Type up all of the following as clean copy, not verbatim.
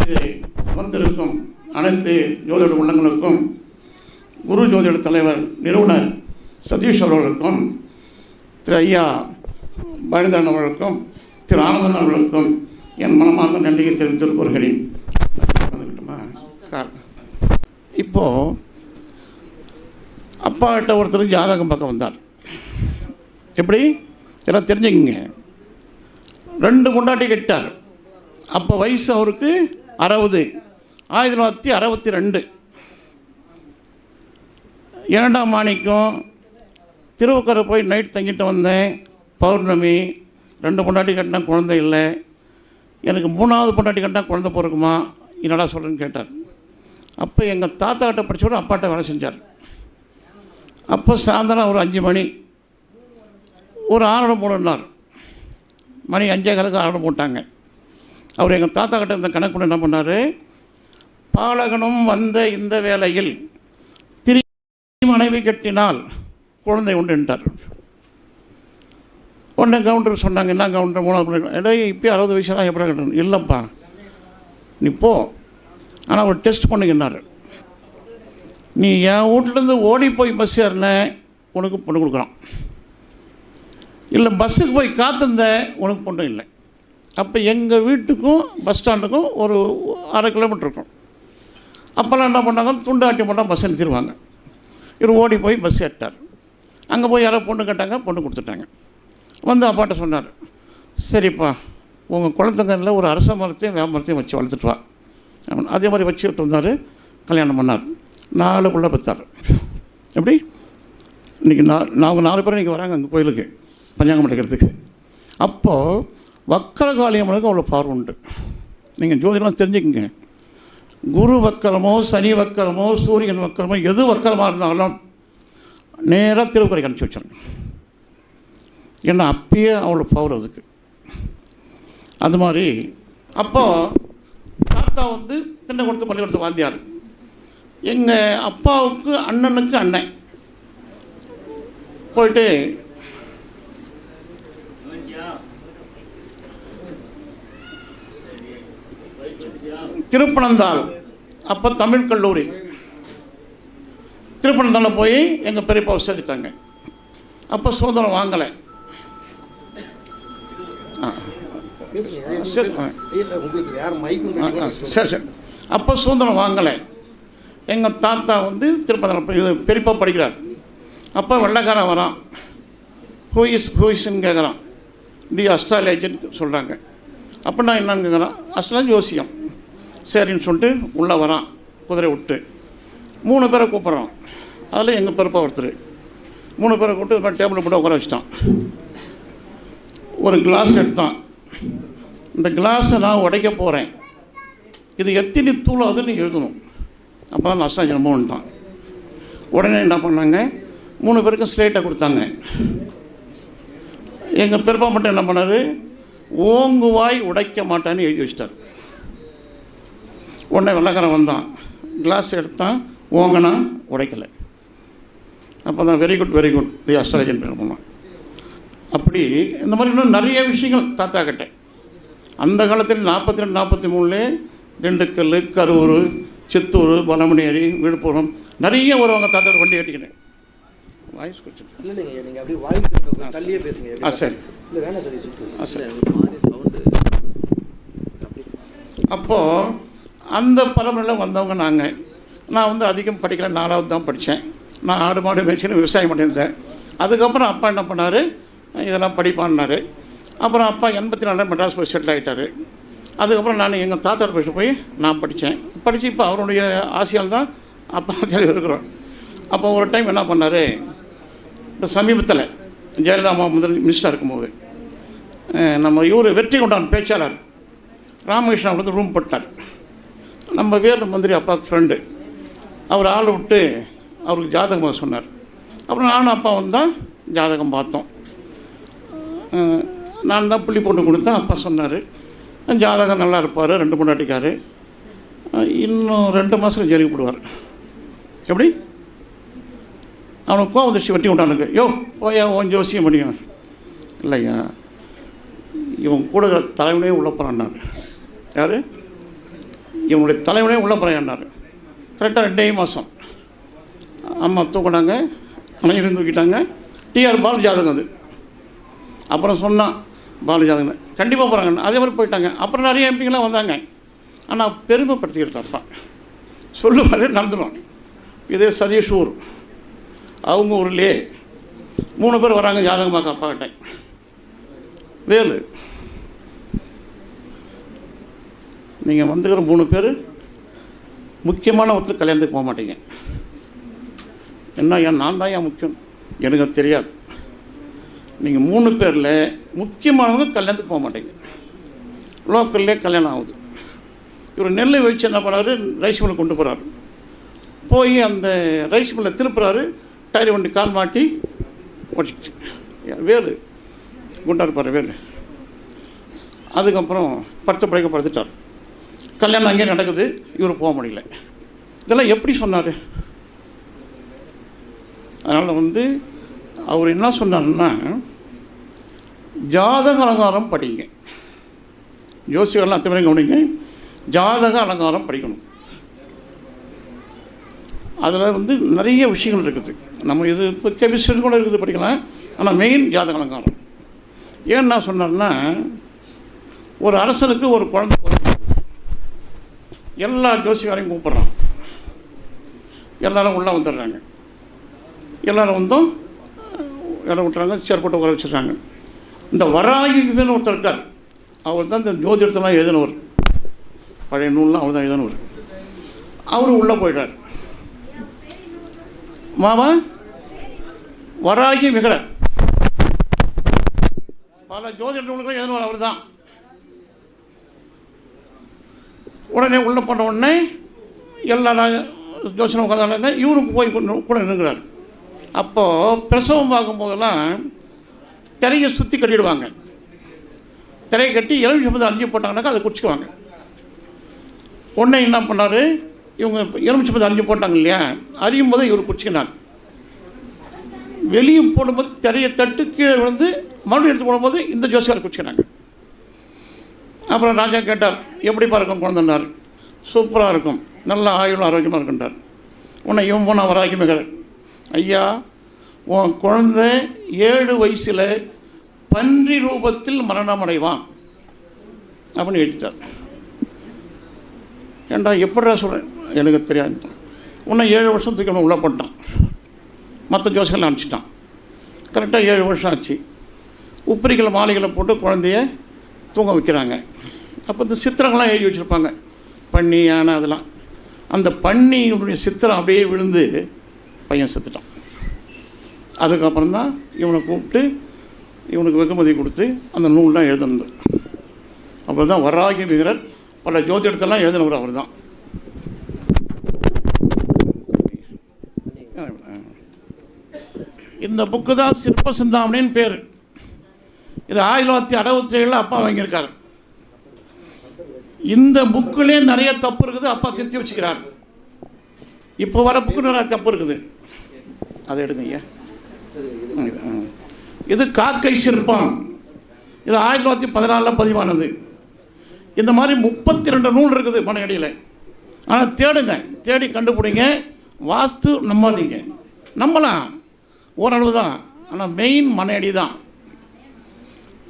இங்கு வந்திருக்கும் அனைத்து ஜோதிட உள்ளங்களுக்கும் குரு ஜோதிட தலைவர் நிறுவனர் சதீஷ் அவர்களுக்கும் திரு ஐயா பரணிதரன் அவர்களுக்கும் திரு ஆனந்தன் அவர்களுக்கும் என் மனமார்ந்த நன்றியை தெரிவித்துக் கொள்கிறேன். இப்போது அப்பா கிட்ட ஒருத்தர் ஜாதகம் பார்க்க வந்தார். எப்படி எல்லாம் தெரிஞ்சுக்கிங்க. 2 பொண்டாட்டி கட்டார். அப்போ வயசு அவருக்கு 60, 1962. 2ஆம் மாணிக்கம் திருவக்கரை போய் நைட் தங்கிட்டு வந்தேன். பௌர்ணமி 2 பொண்டாட்டி கட்டினா குழந்தை இல்லை, எனக்கு 3ஆவது பொண்டாட்டி கட்டினா குழந்தை பிறக்குமா, என்னடா சொல்கிறேன்னு கேட்டார். அப்போ எங்கள் தாத்தாக்கிட்ட படித்தவரை அப்பாட்ட வேலை செஞ்சார். அப்போ சாயந்தரம் ஒரு 5 மணி ஒரு ஆரடம் போடனார். மணி 5:15 ஆரடம் போட்டாங்க. அவர் எங்கள் தாத்தா கிட்ட இந்த கணக்கு பண்ண என்ன பண்ணார், பாலகனும் வந்த இந்த வேளையில் மனைவி கட்டினால் குழந்தை உண்டுன்ட்டார். உடனே கவுண்டர் சொன்னாங்க, என்ன கவுண்டர் 3ஆவது இடையே இப்போ 60 வயசுலாம் எப்படி கட்டணும்? இல்லைப்பா நீ போ, ஆனால் ஒரு டெஸ்ட் பண்ணுங்கன்னாரு. நீ என் வீட்டிலேருந்து ஓடி போய் பஸ் ஏறின உனக்கு பொண்ணு கொடுக்குறான், இல்லை பஸ்ஸுக்கு போய் காத்திருந்த உனக்கு பொண்ணு இல்லை. அப்போ எங்கள் வீட்டுக்கும் பஸ் ஸ்டாண்டுக்கும் ஒரு 1/2 கிலோமீட்டர் இருக்கும். அப்போல்லாம் என்ன பண்ணாங்க, துண்டாட்டி போட்டால் பஸ் நிறுத்திடுவாங்க. இவர் ஓடி போய் பஸ் ஏற்றார். அங்கே போய் யாரோ பொண்ணு கேட்டாங்க, பொண்ணு கொடுத்துட்டாங்க. வந்து அப்பாட்ட சொன்னார், சரிப்பா உங்கள் குளத்தங்கரில் ஒரு அரச மரத்தையும் வேமரத்தையும் வச்சு வளர்த்துட்டு வா. அதே மாதிரி வச்சுக்கிட்டு இருந்தார். கல்யாணம் பண்ணார். 4 பிள்ளை பெற்றார். எப்படி இன்றைக்கி அவங்க 4 பேர் இன்றைக்கி வராங்க அங்கே கோயிலுக்கு பஞ்சாங்கம் படிக்கிறதுக்கு. அப்போது வக்கரகாளியம்மனுக்கு அவ்வளோ பவர் உண்டு. நீங்கள் ஜோதிடம் தெரிஞ்சுக்கங்க. குரு வக்கரமோ சனி வக்கரமோ சூரியன் வக்கரமோ எது வக்கரமாக இருந்தாலும் நேராக திருக்குறைக்கு அனுப்பிச்சி வச்சிருங்க. ஏன்னா அப்பயே அவ்வளோ பவர் அதுக்கு. அது மாதிரி அப்போது தாத்தா வந்து திண்ணை கொடுத்து பள்ளிக்கூடத்து வாந்தியார். எங்கள் அப்பாவுக்கு அண்ணனுக்கு அண்ணன் போயிட்டு திருப்பனந்தாள், அப்போ தமிழ் கல்லூரி திருப்பனந்தாளில் போய் எங்கள் பெரியப்பாவை சேர்த்துட்டாங்க. அப்போ சுதந்திரம் வாங்கலை. சரி சரி. அப்போ சுதந்திரம் வாங்கலை. எங்கள் தாத்தா வந்து திருப்பனந்தாள் இது பெரியப்பா படிக்கிறார். அப்போ வெள்ளைக்காரன் வரான். ஹூயிஸ்ன்னு கேட்குறான். தி அஸ்ட்ராலஜின்னு சொல்கிறாங்க. அப்படின்னா என்னன்னு கேட்குறான். அஸ்ட்ராலஜி ஜோசியம். சரின்னு சொல்லிட்டு உள்ளே வரான் குதிரை விட்டு. 3 பேரை கூப்பிட்றான். அதில் எங்கள் பெருப்பா ஒருத்தர் 3 பேரை கூப்பிட்டு இது மாதிரி டேபிளில் போட்டு உட்கார வச்சுட்டான். ஒரு கிளாஸ் எடுத்தான். இந்த கிளாஸை நான் உடைக்க போகிறேன், இது எத்தனை தூளாதுன்னு எழுதணும். அப்போ தான் அஸ்ட்ராலஜி நம்பன்ட்டான். உடனே என்ன பண்ணாங்க, 3 பேருக்கும் ஸ்லேட்டை கொடுத்தாங்க. எங்கள் பெருப்பா மட்டும் என்ன பண்ணார், ஓங்குவாய் உடைக்க மாட்டான்னு எழுதி வச்சிட்டார். உடனே வெள்ளைக்காரன் வந்தான், கிளாஸ் எடுத்தான், ஓங்கனா உடைக்கலை. அப்போ தான் வெரி குட் தி அஸ்ட்ராலஜின்னு பேர் பண்ணான். அப்படி இந்த மாதிரி இன்னும் நிறைய விஷயங்கள் தாத்தா கிட்ட. அந்த காலத்தில் 42 43 திண்டுக்கல், கரூர், சித்தூர், பலமனேரி, விழுப்புரம் நிறைய வருவாங்க. தாத்தா வண்டி கட்டிக்கினேன். வாய்ஸ் குடிச்சு நீங்கள் அப்படி வாய்ஸ் தள்ளியே பேசுங்க. சரி சரி. அப்போது அந்த பரம்பரையில் வந்தவங்க நாங்கள். நான் வந்து அதிகம் படிக்கல, 4ஆவது தான் படித்தேன். நான் ஆடு மாடு மேய்ச்சின்னு விவசாயம் பண்ணியிருந்தேன். அதுக்கப்புறம் அப்பா என்ன பண்ணார், இதெல்லாம் படிப்பான்னார். அப்புறம் அப்பா 84 மெட்ராஸ் போய் செட்டில் ஆகிட்டார். அதுக்கப்புறம் நான் எங்கள் தாத்தா போய் போய் நான் படித்தேன். படித்து இப்போ அவருடைய ஆசையால் தான் அப்பா ஆசையாக இருக்கிறோம். அப்போ ஒரு டைம் என்ன பண்ணார், இப்போ சமீபத்தில் ஜெயலலிதா அம்மா முதல் மினிஸ்டராக இருக்கும்போது நம்ம இவர் வெற்றி கொண்டான் பேச்சாளர் ராமகிருஷ்ணன் வந்து ரூம் போட்டார். நம்ம வேறு மந்திரி அப்பாவுக்கு ஃப்ரெண்டு, அவர் ஆள் விட்டு அவருக்கு ஜாதகமாக சொன்னார். அப்புறம் நானும் அப்பா வந்தால் ஜாதகம் பார்த்தோம். நான் தான் புள்ளி போட்டு கொடுத்தேன். அப்பா சொன்னார், ஜாதகம் நல்லா இருப்பார், 2 பொண்டாட்டிக்கார், இன்னும் 2 மாதத்தில் ஜெயிலுக்கு போடுவார். எப்படி அவனுக்கு கோவம் வந்துச்சு வெட்டி விட்டானுக்கு. யோ போயா உன் ஜோசியம் முடியும் இல்லையா, இவன் கூட தலைவனே உள்ள போகிறான். யார் இவனுடைய தலைவனே உள்ளே போகிறான்னாரு. கரெக்டாக 2 மாதம் அம்மா தூக்கினாங்க, கலைஞரையும் தூக்கிட்டாங்க. டிஆர் பாலு ஜாதகம் அது. அப்புறம் சொன்னான் பாலு ஜாதகம் கண்டிப்பாக போகிறாங்க. அதே மாதிரி போயிட்டாங்க. அப்புறம் நிறைய எம்பிங்கெலாம் வந்தாங்க. ஆனால் பெருமைப்படுத்திக்கிட்டாப்பா சொல்லு மாதிரி நடந்துடும். இதே சதீஷ் ஊர் அவங்க ஊர்லேயே 3 பேர் வராங்க ஜாதகமாக அப்பா கிட்ட. வேலு நீங்கள் வந்துக்கிற 3 பேர் முக்கியமான ஒருத்தர் கல்யாணத்துக்கு போக மாட்டீங்க. என்ன ஏன் நான் தான் ஏன் முக்கியம் எனக்கு அது தெரியாது. நீங்கள் 3 பேரில் முக்கியமானவங்க கல்யாணத்துக்கு போக மாட்டீங்க. லோக்கல்லே கல்யாணம் ஆகுது. இவர் நெல்லை வச்சு என்ன பண்ணார், ரைஸ் மில்லை கொண்டு போகிறார். போய் அந்த ரைஸ் மில்லை திருப்புறாரு. டயர் வண்டி கால் மாட்டி ஓடிச்சு. வேலு குண்டா இருப்பார் வேலு. அதுக்கப்புறம் படுத்துட்டார். கல்யாணம் அங்கேயே நடக்குது. இவர் போக முடியல. இதெல்லாம் எப்படி சொன்னார்? அதனால் அவர் என்ன சொன்னார்னா, ஜாதக அலங்காரம் படிங்க. ஜோசியர்லாம் அத்தனை கவனிங்க. ஜாதக அலங்காரம் படிக்கணும். அதில் நிறைய விஷயங்கள் இருக்குது. நம்ம இது இப்போ கெமிஸ்ட்ரி கூட இருக்குது, படிக்கலாம். ஆனால் மெயின் ஜாதக அலங்காரம். ஏன்னா சொன்னார்னா, ஒரு அரசனுக்கு ஒரு குழந்தை எல்லா ஜோசிகாரையும் கூப்பிட்றான். எல்லோரும் உள்ளே வந்துடுறாங்க. எல்லோரும் இடம் விட்டுறாங்க. சேர்போட்டு உட்கார வச்சுருக்காங்க. இந்த வராகின்னு ஒருத்தர் இருக்கார். அவர் தான் இந்த ஜோதிடத்தெல்லாம் எழுதினவர். பழைய நூல்லாம் அவர் தான் எழுதினவர். அவர் உள்ளே போயிட்டார். மாமா வராகி மிகரர் பல ஜோதிட நூல்கள் எழுதினவர் அவர் தான். உடனே உள்ளே போன உடனே எல்லா ஜோசியம் உட்காந்தாங்க. இவரும் போய் கூட நிற்கிறார். அப்போது பிரசவம் பார்க்கும்போதெல்லாம் திரையை சுற்றி கட்டிடுவாங்க. திரையை கட்டி எலுமிச்சம்பழம் அஞ்சு போட்டாங்கன்னாக்கா அதை குடிச்சுக்குவாங்க. உடனே என்ன பண்ணார், இவங்க எலுமிச்சம்பழம் அஞ்சு போட்டாங்க இல்லையா, அறியும் போது இவர் குடிச்சுக்கினார். வெளியே போடும்போது திரையை தட்டு கீழே விழுந்து மறுபடியும் எடுத்து போடும்போது இந்த ஜோசியார் குடிச்சுக்கினாங்க. அப்புறம் ராஜா கேட்டார், எப்படிப்பா இருக்கும் குழந்தைன்னார். சூப்பராக இருக்கும், நல்ல ஆயுளும் ஆரோக்கியமாக இருக்குன்றார். உன்னை இவன் போனால் வராக்கி மிகர், ஐயா உன் குழந்தை 7 வயசில் பன்றி ரூபத்தில் மரணம் அடைவான் அப்படின்னு எழுதிட்டார். ஏண்டா எப்படா சொல்கிறேன், எனக்கு தெரியாது. உன்னை 7 வருஷம் தூக்கி உள்ளே போட்டான். மற்ற ஜோசியெல்லாம் அனுப்பிச்சிட்டான். கரெக்டாக 7 வருஷம் ஆச்சு. உப்பரிகளை மாலைகளை போட்டு குழந்தைய தூங்க வைக்கிறாங்க. அப்போ இந்த சித்திரங்கள்லாம் எழுதி வச்சுருப்பாங்க, பன்னி யானை அதெல்லாம். அந்த பன்னியுடைய சித்திரம் அப்படியே விழுந்து பையன் செத்துட்டான். அதுக்கப்புறம் தான் இவனை கூப்பிட்டு இவனுக்கு வெகுமதி கொடுத்து அந்த நூல்லாம் எழுதுனது. அப்புறம் தான் வராகி மிகரர் பல ஜோதிடத்தெல்லாம் எழுதினவர் அவர் தான். இந்த புக்கு தான் சிற்ப சிந்தாமணின்னு பேர். இது 1967 அப்பா வாங்கியிருக்காரு. இந்த புக்குலேயே நிறைய தப்பு இருக்குது, அப்பா திருத்தி வச்சுக்கிறார். இப்போ வர புக்கு நிறைய தப்பு இருக்குது, அதை எடுங்க ஐயா. இது காக்கை சிற்பம். இது 1914 பதிவானது. இந்த மாதிரி 32 நூல் இருக்குது மனையடியில். ஆனால் தேடுங்க, தேடி கண்டுபிடிங்க. வாஸ்து நம்பாதீங்க, நம்பலாம் ஓரளவு தான். ஆனால் மெயின் மனையடி தான்.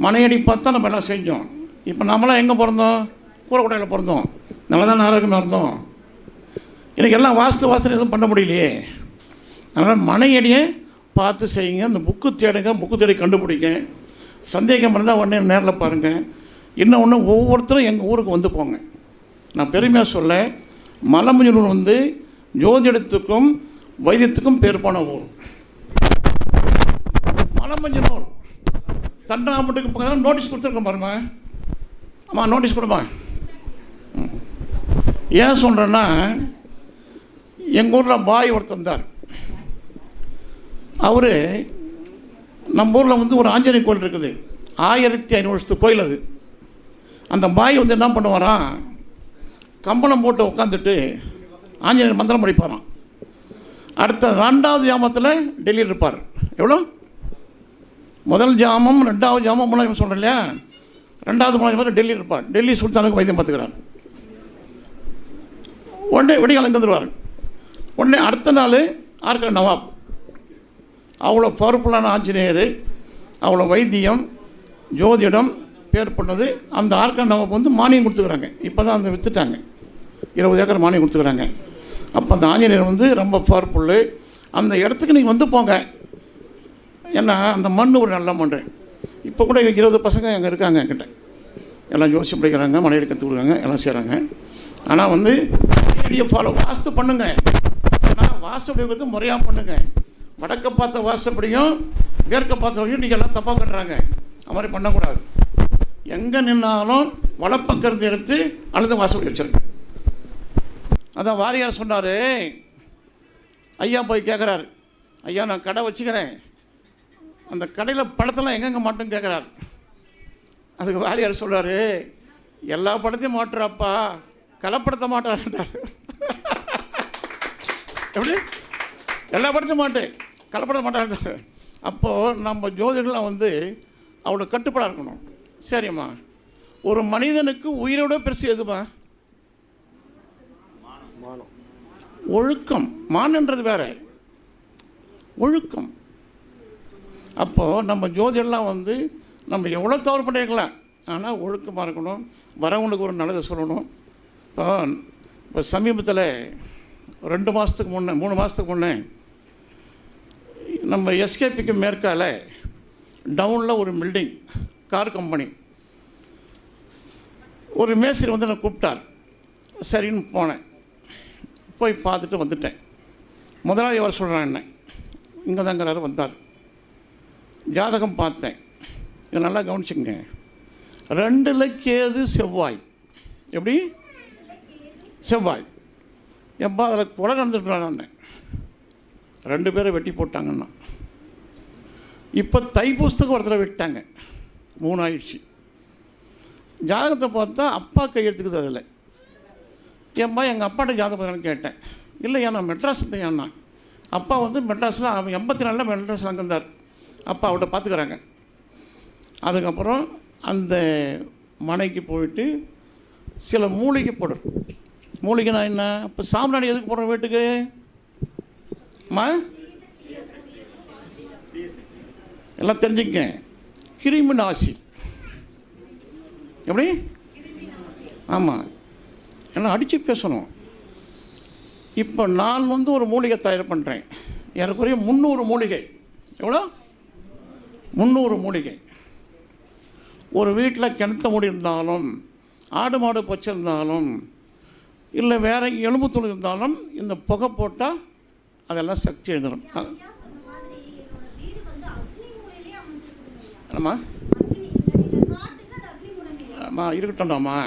மனையடி பார்த்தா நம்ம எல்லாம் செஞ்சோம். இப்போ நம்மளாம் எங்கே பிறந்தோம், கூரைக்குட்டையில் பிறந்தோம், நல்லா தான் ஆரோக்கியமாக இருந்தோம். எனக்கு எல்லாம் வாஸ்து எதுவும் பண்ண முடியலையே. அதனால் மனையடியை பார்த்து செய்யுங்க. அந்த புக்கு தேடுங்க, புக்கு தேடி கண்டுபிடிங்க. சந்தேகம் இருந்தால் உடனே நேரில் பாருங்கள். இன்னொன்று, ஒவ்வொருத்தரும் எங்கள் ஊருக்கு வந்து போங்க. நான் பெருமையாக சொல்ல, மலமஞ்சனூர் ஜோதிடத்துக்கும் வைத்தியத்துக்கும் பேர் போன ஊர். மலமஞ்சனூர் தண்டனாமட்டுக்கு பக்கத்தில் நோட்டீஸ் கொடுத்துருக்கேன் பாருங்க. ஆமாம், நோட்டீஸ் கொடுமா. ஏன் சொல்கிறேன்னா, எங்கள் ஊரில் பாய் ஒருத்தர் இருந்தார். அவர் நம்ம ஊரில் ஒரு ஆஞ்சநேய கோயில் இருக்குது, 1500 வருஷத்து கோயில் அது. அந்த பாய் என்ன பண்ணுவாராம், கம்பளம் போட்டு உட்காந்துட்டு ஆஞ்சநேயர் மந்திரம் படிப்பாராம். அடுத்த 2வது ஜாமத்தில் டெல்லியில் இருப்பார். எவ்வளோ? முதல் ஜாமம், 2வது ஜாமம், 3வது சொல்கிறேன் இல்லையா, 2வது 3வது ஜாமத்தில் டெல்லியில் இருப்பார். டெல்லி சுல்தானுக்கு வைத்தியம் பார்த்துக்கிறார். உடனே விடிகாலம் இங்கே வந்துடுவார். உடனே அடுத்த நாள் ஆற்காடு நவாப் அவ்வளோ பவர்ஃபுல்லான ஆஞ்சநேயர், அவ்வளோ வைத்தியம் ஜோதிடம் பேர் பண்ணது. அந்த ஆற்காடு நவாப் வந்து மானியம் கொடுத்துக்கிறாங்க. இப்போ தான் அந்த விற்றுட்டாங்க, 20 ஏக்கர் மானியம் கொடுத்துக்கிறாங்க. அப்போ அந்த ஆஞ்சநேயர் வந்து ரொம்ப பவர்ஃபுல்லு. அந்த இடத்துக்கு நீங்கள் வந்து போங்க, ஏன்னா அந்த மண் ஒரு நல்ல மண். இப்போ கூட 20 பசங்க அங்கே இருக்காங்க என்கிட்ட, எல்லாம் ஜோசியம் படிக்கிறாங்க, மலையில் கற்றுக் கொடுக்குறாங்க, எல்லாம் செய்கிறாங்க. ஆனால் வந்து ஃபாலோ வாஸ்து பண்ணுங்க. ஆனால் வாசப்படி வந்து முறையாக பண்ணுங்க. வடக்க பார்த்த வாசப்படியும் மேற்க பார்த்த வரையும் நீங்கள் எல்லாம் தப்பாக கட்டுறாங்க. அது மாதிரி பண்ணக்கூடாது. எங்கே நின்னாலும் வலப்பக்கம் எடுத்து அல்லது வாசப்படி வச்சுருங்க. அதான் வாரியார் சொன்னார். ஐயா போய் கேட்குறாரு, ஐயா நான் கடை வச்சுக்கிறேன், அந்த கடையில் படத்தெல்லாம் எங்கெங்கே மாட்டோன்னு கேட்குறாரு. அதுக்கு வாரியார் சொல்கிறார், எல்லா படத்தையும் மாட்டுறாப்பா, கலப்படத்தை மாட்டாருன்றார். எப்படி எல்லா படத்தையும் மாட்டேன், கலப்படம் மாட்டாருன்றார். அப்போது நம்ம ஜோதிடர்லாம் வந்து அவ்வளோ கட்டுப்பாடாக இருக்கணும். சரிம்மா, ஒரு மனிதனுக்கு உயிரோட பெருசு எதுமா? ஒழுக்கம். மானன்றது வேற, ஒழுக்கம். அப்போது நம்ம ஜோதிடர்லாம் வந்து நம்ம எவ்வளோ தவறு பண்ணிருக்கலாம், ஆனால் ஒழுக்கமாக இருக்கணும், வரவங்களுக்கு ஒரு நல்லதை சொல்லணும். இப்போ சமீபத்தில் 2 மாதத்துக்கு முன்னே 3 மாதத்துக்கு முன்னே நம்ம எஸ்கேபிக்கு மேற்கால டவுனில் ஒரு பில்டிங் கார் கம்பெனி, ஒரு மேஸ்திரி வந்து என்னை கூப்பிட்டார். சரின்னு போனேன், போய் பார்த்துட்டு வந்துட்டேன். முதலாளி அவர் சொல்கிறான், என்ன இங்கே தாங்கிறாரு. வந்தார், ஜாதகம் பார்த்தேன். இதை நல்லா கவனிச்சுங்க. 2ல் கேது செவ்வாய். எப்படி செவ்வாய்? எப்பா அதில் கொலை நடந்துருக்கான். 2 பேரை வெட்டி போட்டாங்கன்னா, இப்போ தைப்பூசத்துக்கு ஒருத்தரை வெட்டாங்க, 3 ஆயிடுச்சு. ஜாதகத்தை பார்த்தா அப்பா கையெழுத்துக்குது அதில். ஏன்பா எங்கள் அப்பாட்ட ஜாதகம் கேட்டேன். இல்லையா நான் மெட்ராஸ் ஏன்னா அப்பா வந்து மெட்ராஸில் அவன் 84 மெட்ராஸில் அங்கே இருந்தார். அப்பா அவர்கிட்ட பார்த்துக்கிறாங்க. அதுக்கப்புறம் அந்த மனைக்கு போயிட்டு சில மூலிகை போடும். மூலிகைனா என்ன? இப்போ சாம்பிராணி எதுக்கு போடுறோம் வீட்டுக்கு? எல்லாம் தெரிஞ்சுக்க. கிருமி நாசி. எப்படி? ஆமாம், எல்லாம் அடித்து பேசணும். இப்போ நான் வந்து ஒரு மூலிகை தயார் பண்ணுறேன். ஏறக்குறைய 300 மூலிகை. எவ்வளோ? 300 மூலிகை. ஒரு வீட்டில் கிணத்த மூடி இருந்தாலும், ஆடு மாடு வச்சுருந்தாலும், இல்லை வேறு எலும்புத்தூள் இருந்தாலும் இந்த புகை போட்டால் அதெல்லாம் சக்தி எழுந்துடும். ஆமா ஆமா, இருக்கட்டும்டாமா.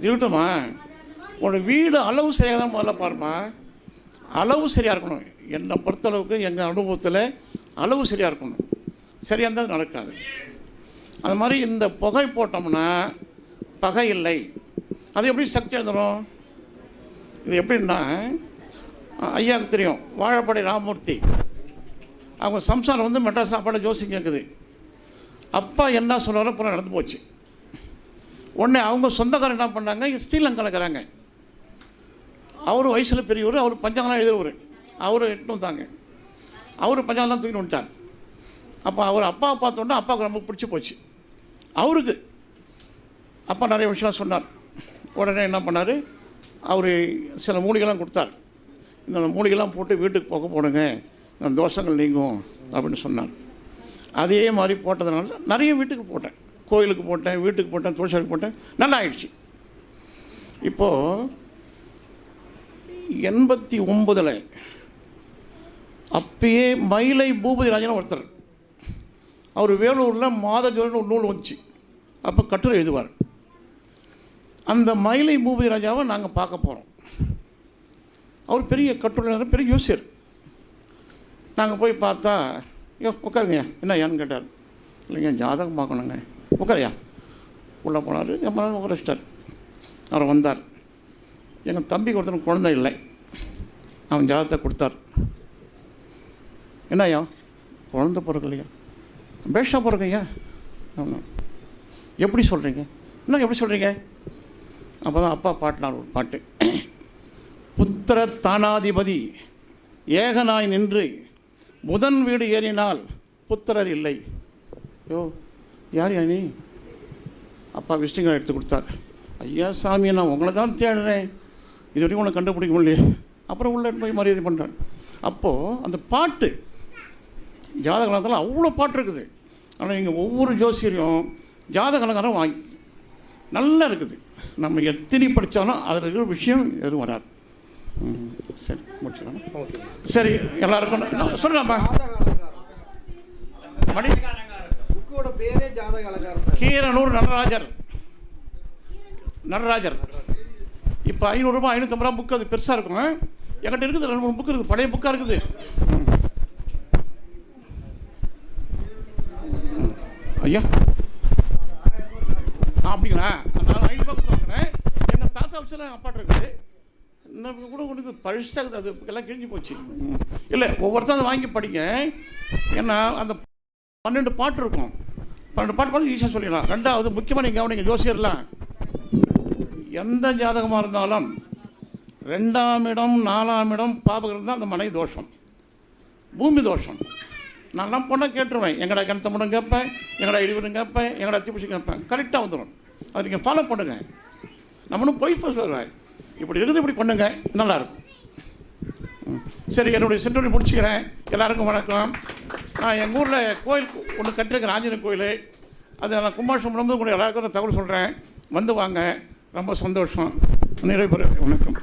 இருக்கட்டும்மா, உன்னோட வீடு அளவு சரியாக தான் முதல்ல பாருமா. அளவு சரியாக இருக்கணும். என்னை பொறுத்தளவுக்கு எங்கள் அனுபவத்தில் அளவு சரியாக இருக்கணும். சரியாக இருந்தால் நடக்காது. அது மாதிரி இந்த புகை போட்டோம்னா பகை இல்லை. அது எப்படி சக்தி எழுந்துடும்? இது எப்படின்னா, ஐயாவுக்கு தெரியும், வாழைப்படை ராமமூர்த்தி அவங்க சம்சாரம் வந்து மெட்ராஸ் சாப்பாடு ஜோசியம் கேட்குது. அப்பா என்ன சொன்னாரோ பூரா நடந்து போச்சு. உடனே அவங்க சொந்தக்காரர் என்ன பண்ணாங்க, ஸ்ரீலங்காவில் இருக்கிறாங்க. அவர் வயசில் பெரியவர், அவர் பஞ்சாங்கலாம் எழுதுறவர். அவர் எட்டு வந்தாங்க. அவர் பஞ்சாங்கலாம் தூக்கிட்டு வந்துட்டார். அப்போ அவர் அப்பாவை பார்த்தோன்னா அப்பாவுக்கு ரொம்ப பிடிச்சி போச்சு. அவருக்கு அப்பா நிறைய விஷயம்லாம் சொன்னார். உடனே என்ன பண்ணார், அவர் சில மூலிகைலாம் கொடுத்தார். இந்த மூலிகைலாம் போட்டு வீட்டுக்கு போக போடுங்க, இந்த தோஷங்கள் நீங்கும் அப்படின்னு சொன்னார். அதே மாதிரி போட்டதுனால நிறைய வீட்டுக்கு போட்டேன். கோயிலுக்கு போட்டேன், வீட்டுக்கு போட்டேன், தொழிற்சாலைக்கு போட்டேன். நல்லா ஆயிடுச்சு. இப்போது 89 அப்பயே மயிலை பூபதி ராஜன் ஒருத்தர், அவர் வேலூரில் மாதஜோன்னு ஒரு நூல் வந்துச்சு. அப்போ கட்டுரை எழுதுவார். அந்த மயிலை பூபதி ராஜாவை நாங்கள் பார்க்க போகிறோம். அவர் பெரிய கட்டுரை, பெரிய யோசியர். நாங்கள் போய் பார்த்தா, உட்காருங்கய்யா, என்ன ஏன்னு கேட்டார். இல்லைங்க ஜாதகம் பார்க்கணுங்க. உட்காரையா. உள்ளே போனார், என் உட்கார வச்சிட்டார். அவர் வந்தார். எங்கள் தம்பிக்கு ஒருத்தனுக்கு குழந்தை இல்லை. அவன் ஜாதகத்தை கொடுத்தார். என்னய்யா குழந்தை பிறக்கலையா? பேஷா பிறக்கையா? எப்படி சொல்கிறீங்க? என்ன எப்படி சொல்கிறீங்க? அப்போ தான் அப்பா பாட்டினார் ஒரு பாட்டு. புத்திர தானாதிபதி ஏகனாய் நின்று முதன் வீடு ஏறினால் புத்திரர் இல்லை. யோ யார் நீ? அப்பா விஷ்ணுங்களை எடுத்து கொடுத்தார். ஐயா சாமி, நான் உங்களை தான் தேடுறேன், இது வரைக்கும் உன்னை கண்டுபிடிக்க முடியலையே. அப்புறம் உள்ள போய் மரியாதை பண்ணுறேன். அப்போது அந்த பாட்டு ஜாதக கலத்தில் அவ்வளோ பாட்டு இருக்குது. ஆனால் நீங்கள் ஒவ்வொரு ஜோசியரையும் ஜாதக கலங்காரம் வாங்கி நல்லா இருக்குது. நம்ம எத்தனை படித்தாலும் அதில் இருக்கிற விஷயம் எதுவும் வராது. சரி முடிச்சுக்கலாம். சரி எல்லாருக்கும் சொல்கிறேன்ப்பா. மணி கீரனூர் நடராஜர் இப்போ 500 ரூபாய் 550 ரூபா புக்கு, அது பெருசாக இருக்கும். என்கிட்ட இருக்குது 2-3 புக்கு இருக்குது, பழைய புக்காக இருக்குது. ஐயா அப்படிங்களா? நான் 5 ரூபா கொடுத்துருக்கேன். எங்கள் தாத்தா வச்சு அப்பாட்டு இருக்குது. இன்னும் கூட உங்களுக்கு பழசாகுது, அது எல்லாம் கிழிஞ்சு போச்சு. இல்லை ஒவ்வொருத்தரும் அதை வாங்கி படிங்க. ஏன்னா அந்த 12 பாட்டு இருக்கும். 12 பாட்டு பாட்டு ஈஸியாக சொல்லிடலாம். ரெண்டாவது முக்கியமாக நீங்கள் கவனிங்க, ஜோசியர்லாம் எந்த ஜாதகமாக இருந்தாலும் 2ஆம் இடம் 4ஆம் இடம் பாபகம் தான் அந்த மனை தோஷம், பூமி தோஷம். நான்லாம் பொண்ணை கேட்டுருவேன். எங்கடா கிணத்த முடம் கேட்பேன், எங்கடா இடிவிடும் கேட்பேன், எங்கடா தீப்பிச்சு கேட்பேன். கரெக்டாக வந்துடும். அதை நீங்கள் ஃபாலோ பண்ணுங்க. நம்மளும் போய் சொல்லுவேன், இப்படி இருக்குது, இப்படி பண்ணுங்க, நல்லாயிருக்கும். சரி, என்னுடைய சென்டோரி முடிச்சுக்கிறேன். எல்லாருக்கும் வணக்கம். நான் எங்கள் ஊரில் கோயில் ஒன்று கட்டிருக்கேன், ஆஞ்சநேயர் கோயில். அது நான் கும்பாஷம் பண்ணும்போது கூட எல்லாருக்கும் நான் தகவல் சொல்கிறேன். வந்து வாங்க, ரொம்ப சந்தோஷம். நிறைவு பெற வணக்கம்.